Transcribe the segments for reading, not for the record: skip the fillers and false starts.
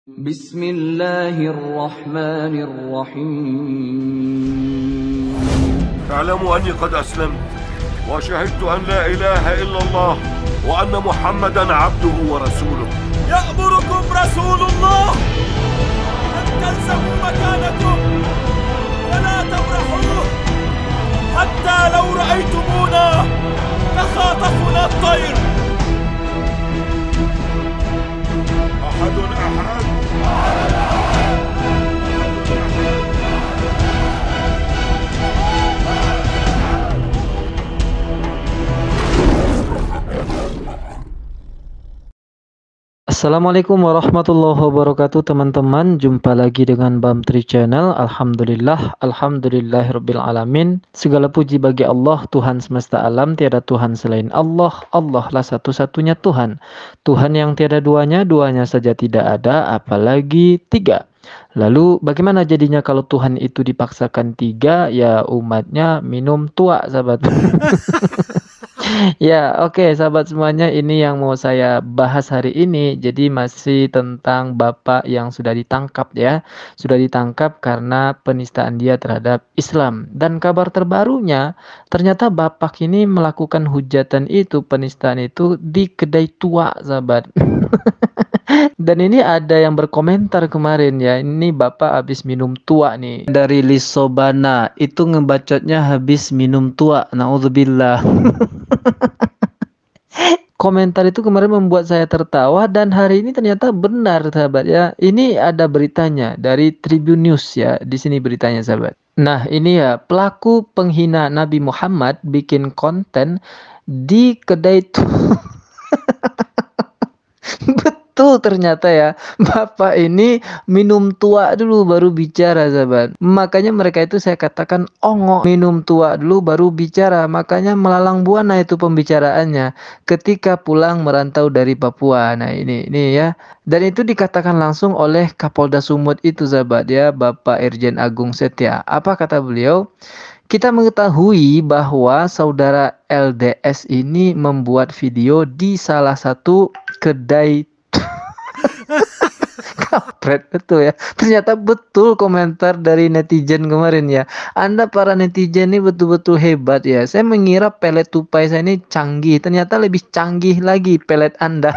Bismillahirrahmanirrahim. اعلموا أني قد أسلمت وشهدت أن لا إله إلا الله وأن محمدا عبده ورسوله. يأمركم رسول الله أن تلزموا مكانكم ولا تبرحوه حتى لو رأيتمونا تخاطفنا الطير. أحد أحد. Assalamualaikum warahmatullahi wabarakatuh teman-teman. Jumpa lagi dengan Bamtri Channel. Alhamdulillahirabbil alamin. Segala puji bagi Allah, Tuhan semesta alam. Tiada Tuhan selain Allah. Allah lah satu-satunya Tuhan. Tuhan yang tiada duanya, duanya saja tidak ada, apalagi tiga. Lalu bagaimana jadinya kalau Tuhan itu dipaksakan tiga? Ya umatnya minum tua, sahabat. Ya, oke, sahabat semuanya, ini yang mau saya bahas hari ini. Jadi masih tentang bapak yang sudah ditangkap ya. Sudah ditangkap karena penistaan dia terhadap Islam. Dan kabar terbarunya, ternyata bapak ini melakukan hujatan itu, penistaan itu di kedai tua, sahabat. Dan ini ada yang berkomentar kemarin ya, ini bapak habis minum tua nih. Dari Lisobana, itu ngebacotnya habis minum tua. Naudzubillah. Komentar itu kemarin membuat saya tertawa dan hari ini ternyata benar, sahabat ya. Ini ada beritanya dari Tribun News ya. Di sini beritanya, sahabat. Nah, ini ya, pelaku penghina Nabi Muhammad bikin konten di kedai Betul ternyata ya, bapak ini minum tua dulu baru bicara, sahabat. Makanya mereka itu saya katakan ongok, minum tua dulu baru bicara. Makanya melalang buana itu pembicaraannya ketika pulang merantau dari Papua. Nah ini ya. Dan itu dikatakan langsung oleh Kapolda Sumut itu, sahabat ya, Bapak Irjen Agung Setia. Apa kata beliau? Kita mengetahui bahwa saudara LDS ini membuat video di salah satu kedai. Kampret, betul ya. Ternyata betul komentar dari netizen kemarin ya. Anda para netizen ini betul-betul hebat ya. Saya mengira pelet tupai saya ini canggih. Ternyata lebih canggih lagi pelet Anda.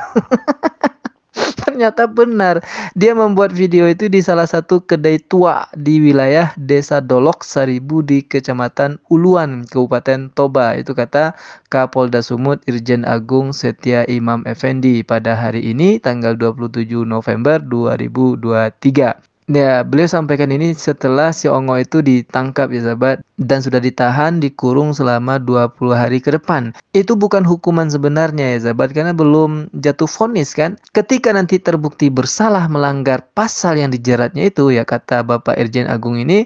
Ternyata benar, dia membuat video itu di salah satu kedai tua di wilayah Desa Dolok Saribu di Kecamatan Uluan, Kabupaten Toba. Itu kata Kapolda Sumut Irjen Agung Setia Imam Effendi pada hari ini tanggal 27 November 2023. Ya, beliau sampaikan ini setelah si Ongo itu ditangkap ya, sahabat, dan sudah ditahan dikurung selama 20 hari ke depan. Itu bukan hukuman sebenarnya ya, sahabat, karena belum jatuh vonis kan. Ketika nanti terbukti bersalah melanggar pasal yang dijeratnya itu ya, kata Bapak Irjen Agung ini,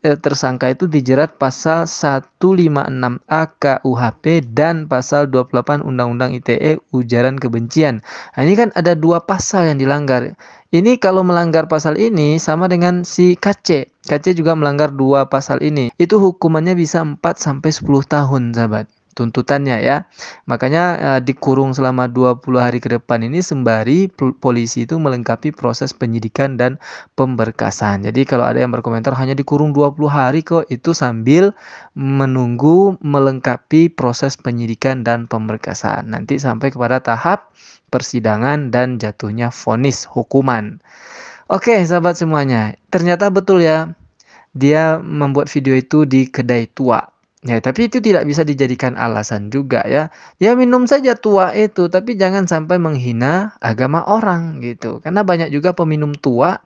tersangka itu dijerat pasal 156A KUHP dan pasal 28 Undang-Undang ITE ujaran kebencian. Nah, ini kan ada dua pasal yang dilanggar. Ini kalau melanggar pasal ini sama dengan si KC. KC juga melanggar dua pasal ini. Itu hukumannya bisa 4-10 tahun, sahabat. Tuntutannya ya. Makanya dikurung selama 20 hari ke depan ini sembari polisi itu melengkapi proses penyidikan dan pemberkasan. Jadi kalau ada yang berkomentar hanya dikurung 20 hari kok, itu sambil menunggu melengkapi proses penyidikan dan pemberkasan. Nanti sampai kepada tahap persidangan dan jatuhnya vonis hukuman. Oke, sahabat semuanya, ternyata betul ya, dia membuat video itu di kedai tua. Ya, tapi itu tidak bisa dijadikan alasan juga ya. Ya minum saja tua itu, tapi jangan sampai menghina agama orang gitu. Karena banyak juga peminum tua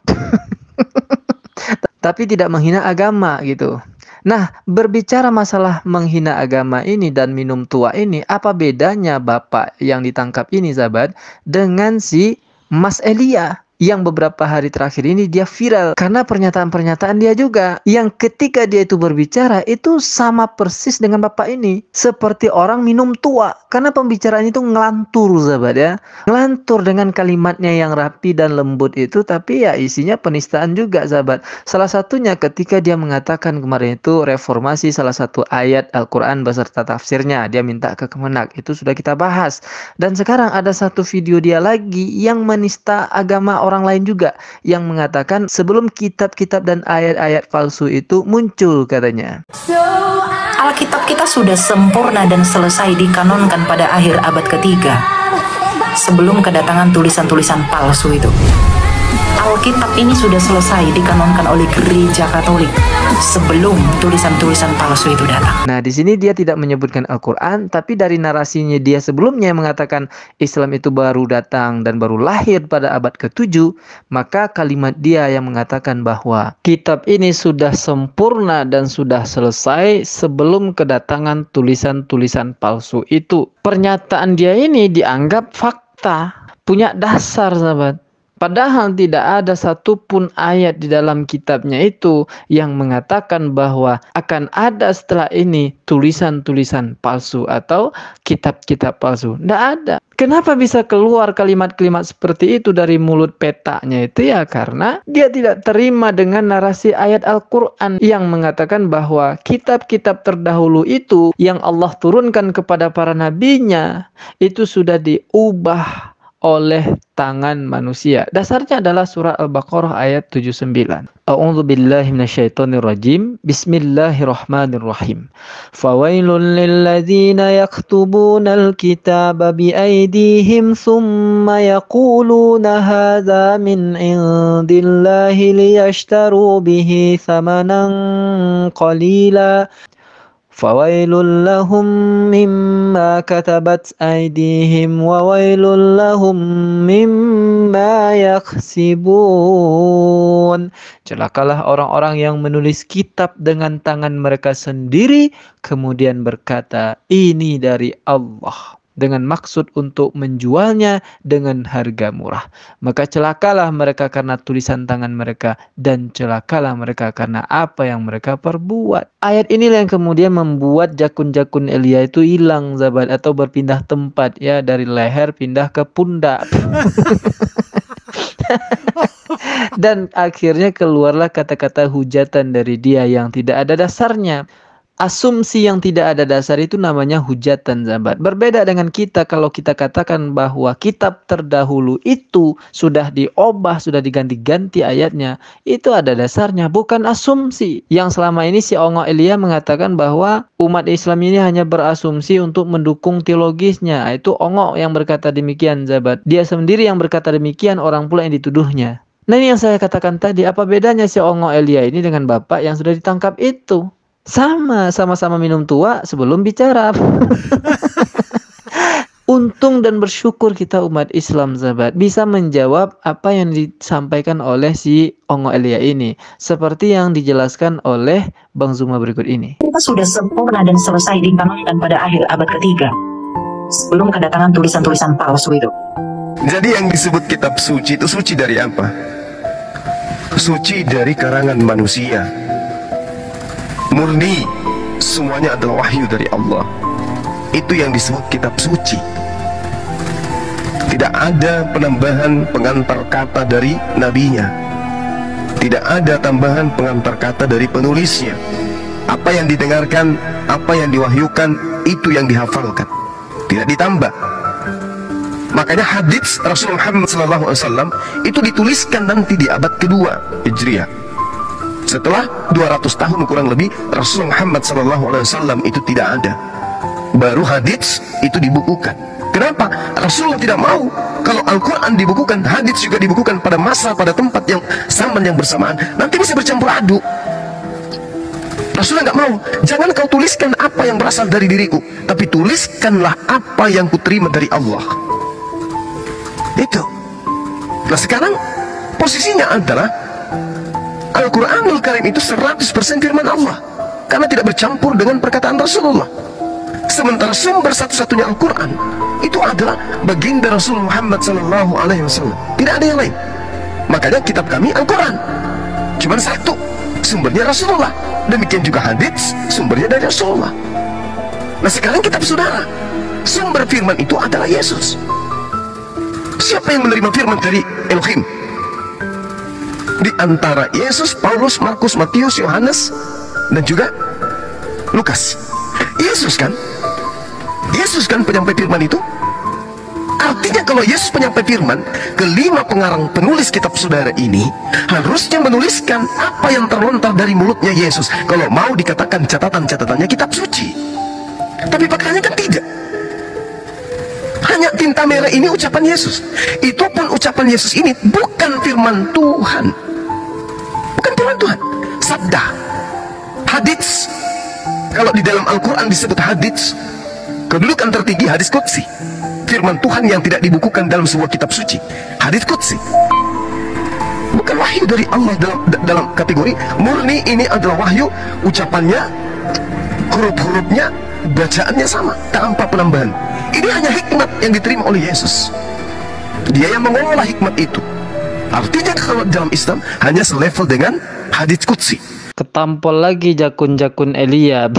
tapi tidak menghina agama gitu. Nah, berbicara masalah menghina agama ini dan minum tua ini, apa bedanya bapak yang ditangkap ini, sahabat, dengan si Mas Elia yang beberapa hari terakhir ini dia viral karena pernyataan-pernyataan dia juga yang ketika dia itu berbicara itu sama persis dengan bapak ini, seperti orang minum tua karena pembicaraan itu ngelantur, sahabat ya, ngelantur dengan kalimatnya yang rapi dan lembut itu, tapi ya isinya penistaan juga, sahabat. Salah satunya ketika dia mengatakan kemarin itu reformasi salah satu ayat Al-Quran beserta tafsirnya, dia minta ke Kemenak, itu sudah kita bahas. Dan sekarang ada satu video dia lagi yang menista agama orang orang lain juga yang mengatakan sebelum kitab-kitab dan ayat-ayat palsu itu muncul katanya. Alkitab kita sudah sempurna dan selesai dikanonkan pada akhir abad ketiga, sebelum kedatangan tulisan-tulisan palsu itu. Alkitab ini sudah selesai dikanonkan oleh Gereja Katolik sebelum tulisan-tulisan palsu itu datang. Nah, di sini dia tidak menyebutkan Al-Quran, tapi dari narasinya dia sebelumnya mengatakan Islam itu baru datang dan baru lahir pada abad ke-7, maka kalimat dia yang mengatakan bahwa kitab ini sudah sempurna dan sudah selesai sebelum kedatangan tulisan-tulisan palsu itu. Pernyataan dia ini dianggap fakta, punya dasar, sahabat. Padahal tidak ada satupun ayat di dalam kitabnya itu yang mengatakan bahwa akan ada setelah ini tulisan-tulisan palsu atau kitab-kitab palsu. Tidak ada. Kenapa bisa keluar kalimat-kalimat seperti itu dari mulut petanya itu? Ya karena dia tidak terima dengan narasi ayat Al-Quran yang mengatakan bahwa kitab-kitab terdahulu itu yang Allah turunkan kepada para nabinya itu sudah diubah oleh tangan manusia. Dasarnya adalah surah Al-Baqarah ayat 79. A'udzu billahi minasyaitonir rajim. Bismillahirrahmanirrahim. Fawailul lil ladzina yaktubunal kitaba biaydihim thumma yaquluna hadza min indillahi liyashtaru bihi thamanan qalila. Fawailul lahum mimma katabat aydihim wa wailul lahum mimma yaksibun. Celakalah orang-orang yang menulis kitab dengan tangan mereka sendiri kemudian berkata ini dari Allah dengan maksud untuk menjualnya dengan harga murah. Maka celakalah mereka karena tulisan tangan mereka dan celakalah mereka karena apa yang mereka perbuat. Ayat inilah yang kemudian membuat jakun-jakun Elia itu hilang, sahabat, atau berpindah tempat, ya, dari leher pindah ke pundak. Dan akhirnya keluarlah kata-kata hujatan dari dia yang tidak ada dasarnya. Asumsi yang tidak ada dasar itu namanya hujatan, sahabat. Berbeda dengan kita kalau kita katakan bahwa kitab terdahulu itu sudah diubah, sudah diganti-ganti ayatnya. Itu ada dasarnya, bukan asumsi. Yang selama ini si Ongo Elia mengatakan bahwa umat Islam ini hanya berasumsi untuk mendukung teologisnya. Itu Ongo yang berkata demikian, sahabat. Dia sendiri yang berkata demikian, orang pula yang dituduhnya. Nah, ini yang saya katakan tadi, apa bedanya si Ongo Elia ini dengan bapak yang sudah ditangkap itu? Sama-sama minum tua sebelum bicara. Untung dan bersyukur kita umat Islam, sahabat, bisa menjawab apa yang disampaikan oleh si Ongo Elia ini, seperti yang dijelaskan oleh Bang Zuma berikut ini. Kita sudah sempurna dan selesai dikanonkan pada akhir abad ketiga, sebelum kedatangan tulisan-tulisan palsu itu. Jadi yang disebut kitab suci itu suci dari apa? Suci dari karangan manusia, murni, semuanya adalah wahyu dari Allah. Itu yang disebut kitab suci. Tidak ada penambahan pengantar kata dari nabinya, tidak ada tambahan pengantar kata dari penulisnya. Apa yang didengarkan, apa yang diwahyukan, itu yang dihafalkan, tidak ditambah. Makanya hadits Rasulullah Muhammad SAW itu dituliskan nanti di abad kedua Hijriah. Setelah 200 tahun kurang lebih Rasulullah Muhammad SAW itu tidak ada, baru hadits itu dibukukan. Kenapa? Rasulullah tidak mau kalau Al-Quran dibukukan, hadits juga dibukukan pada masa, pada tempat yang zaman yang bersamaan, nanti bisa bercampur aduk. Rasulullah nggak mau. Jangan kau tuliskan apa yang berasal dari diriku, tapi tuliskanlah apa yang kuterima dari Allah. Itu. Nah sekarang posisinya adalah Al-Quranul Karim itu 100% firman Allah, karena tidak bercampur dengan perkataan Rasulullah. Sementara sumber satu-satunya Al-Quran itu adalah baginda Rasulullah Muhammad SAW. Tidak ada yang lain. Makanya kitab kami Al-Quran cuma satu, sumbernya Rasulullah. Demikian juga hadits, sumbernya dari Rasulullah. Nah sekarang kitab saudara, sumber firman itu adalah Yesus. Siapa yang menerima firman dari Elohim? Di antara Yesus, Paulus, Markus, Matius, Yohanes, dan juga Lukas. Yesus kan penyampai firman itu. Artinya kalau Yesus penyampai firman, kelima pengarang penulis kitab saudara ini harusnya menuliskan apa yang terlontar dari mulutnya Yesus kalau mau dikatakan catatan-catatannya kitab suci. Tapi faktanya kan tidak. Hanya tinta merah ini ucapan Yesus. Itu pun ucapan Yesus ini bukan firman Tuhan. Bukan firman Tuhan. Sabda, hadits. Kalau di dalam Al-Quran disebut hadits, kedudukan tertinggi hadis qudsi, firman Tuhan yang tidak dibukukan dalam sebuah kitab suci. Hadis qudsi bukan wahyu dari Allah dalam kategori murni. Ini adalah wahyu, ucapannya, huruf-hurufnya, bacaannya sama tanpa penambahan. Ini hanya hikmat yang diterima oleh Yesus. Dia yang mengolah hikmat itu. Artinya kalau dalam Islam hanya selevel dengan hadits qudsi. Ketampol lagi jakun-jakun Elia.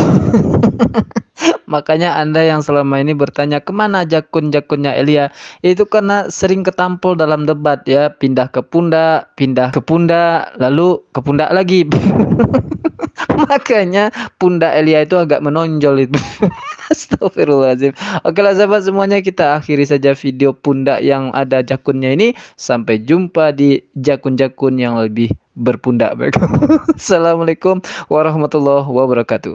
Makanya Anda yang selama ini bertanya kemana jakun-jakunnya Elia, itu karena sering ketampol dalam debat ya, pindah ke pundak, lalu ke pundak lagi. Makanya pundak Elia itu agak menonjol itu. Astagfirullahaladzim. Oke lah sahabat semuanya, kita akhiri saja video pundak yang ada jakunnya ini. Sampai jumpa di jakun-jakun yang lebih berpundak. Assalamualaikum warahmatullahi wabarakatuh.